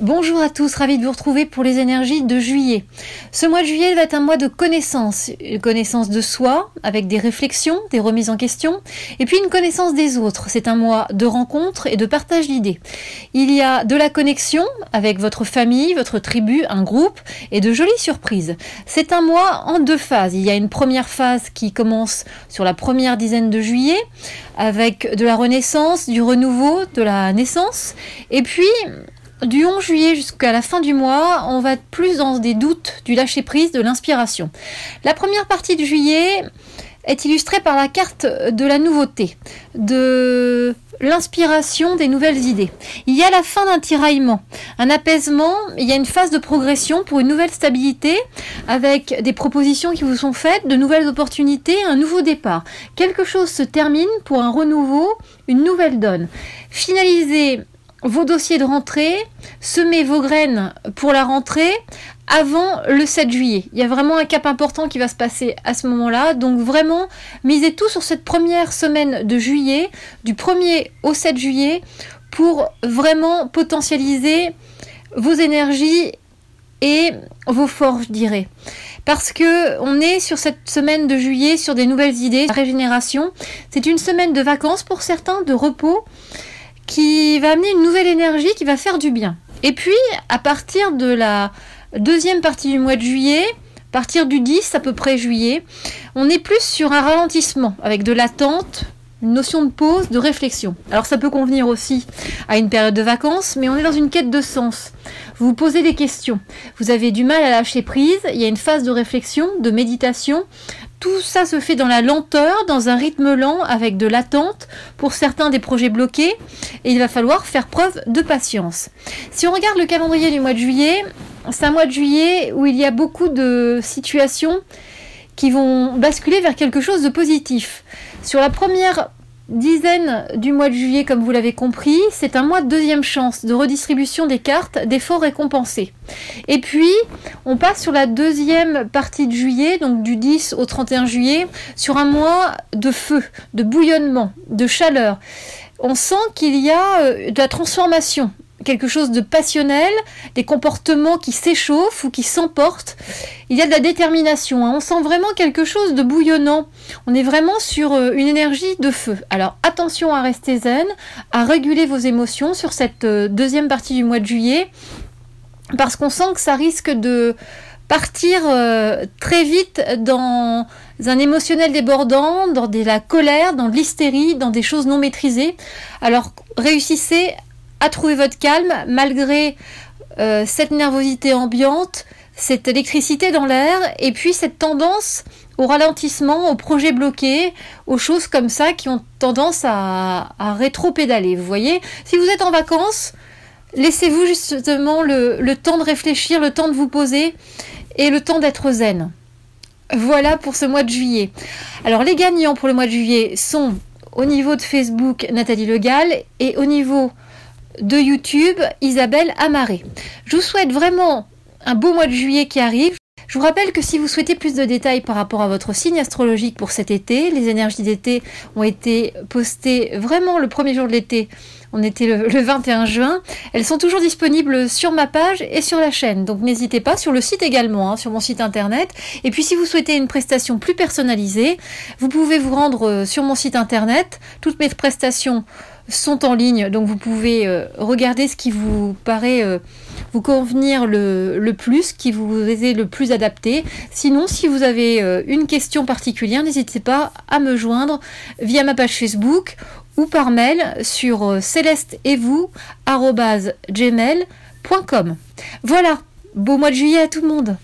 Bonjour à tous, ravi de vous retrouver pour les énergies de juillet. Ce mois de juillet va être un mois de connaissance de soi, avec des réflexions, des remises en question, et puis une connaissance des autres. C'est un mois de rencontres et de partage d'idées. Il y a de la connexion avec votre famille, votre tribu, un groupe, et de jolies surprises. C'est un mois en deux phases. Il y a une première phase qui commence sur la première dizaine de juillet, avec de la renaissance, du renouveau, de la naissance, et puis du 11 juillet jusqu'à la fin du mois, on va être plus dans des doutes, du lâcher-prise, de l'inspiration. La première partie du juillet est illustrée par la carte de la nouveauté, de l'inspiration des nouvelles idées. Il y a la fin d'un tiraillement, un apaisement, il y a une phase de progression pour une nouvelle stabilité, avec des propositions qui vous sont faites, de nouvelles opportunités, un nouveau départ. Quelque chose se termine pour un renouveau, une nouvelle donne. Finalisez vos dossiers de rentrée, semez vos graines pour la rentrée avant le 7 juillet. Il y a vraiment un cap important qui va se passer à ce moment-là. Donc vraiment, misez tout sur cette première semaine de juillet, du 1er au 7 juillet, pour vraiment potentialiser vos énergies et vos forces, je dirais. Parce que on est sur cette semaine de juillet sur des nouvelles idées, régénération. C'est une semaine de vacances pour certains, de repos, qui va amener une nouvelle énergie qui va faire du bien. Et puis, à partir de la deuxième partie du mois de juillet, à partir du 10 à peu près juillet, on est plus sur un ralentissement, avec de l'attente, une notion de pause, de réflexion. Alors ça peut convenir aussi à une période de vacances, mais on est dans une quête de sens. Vous vous posez des questions, vous avez du mal à lâcher prise, il y a une phase de réflexion, de méditation. Tout ça se fait dans la lenteur, dans un rythme lent, avec de l'attente, pour certains des projets bloqués, et il va falloir faire preuve de patience. Si on regarde le calendrier du mois de juillet, c'est un mois de juillet où il y a beaucoup de situations qui vont basculer vers quelque chose de positif. Sur la première dizaine du mois de juillet, comme vous l'avez compris, c'est un mois de deuxième chance, de redistribution des cartes, d'efforts récompensés. Et puis, on passe sur la deuxième partie de juillet, donc du 10 au 31 juillet, sur un mois de feu, de bouillonnement, de chaleur. On sent qu'il y a de la transformation, quelque chose de passionnel, des comportements qui s'échauffent ou qui s'emportent. Il y a de la détermination, hein. On sent vraiment quelque chose de bouillonnant. On est vraiment sur une énergie de feu. Alors attention à rester zen, à réguler vos émotions sur cette deuxième partie du mois de juillet, parce qu'on sent que ça risque de partir très vite dans un émotionnel débordant, dans de la colère, dans de l'hystérie, dans des choses non maîtrisées. Alors réussissez à trouver votre calme malgré cette nervosité ambiante, cette électricité dans l'air, et puis cette tendance au ralentissement, aux projets bloqués, aux choses comme ça qui ont tendance à rétro-pédaler. Vous voyez, si vous êtes en vacances, laissez-vous justement le temps de réfléchir, le temps de vous poser et le temps d'être zen. Voilà pour ce mois de juillet. Alors les gagnants pour le mois de juillet sont au niveau de Facebook Nathalie Legal et au niveau de YouTube, Isabelle Amaré. Je vous souhaite vraiment un beau mois de juillet qui arrive. Je vous rappelle que si vous souhaitez plus de détails par rapport à votre signe astrologique pour cet été, les énergies d'été ont été postées vraiment le premier jour de l'été. On était le 21 juin. Elles sont toujours disponibles sur ma page et sur la chaîne. Donc n'hésitez pas, sur le site également, hein, sur mon site internet. Et puis si vous souhaitez une prestation plus personnalisée, vous pouvez vous rendre sur mon site internet. Toutes mes prestations sont en ligne, donc vous pouvez regarder ce qui vous paraît vous convenir le plus, qui vous est le plus adapté. Sinon, si vous avez une question particulière, n'hésitez pas à me joindre via ma page Facebook ou par mail sur celesteetvous@gmail.com. Voilà, beau mois de juillet à tout le monde.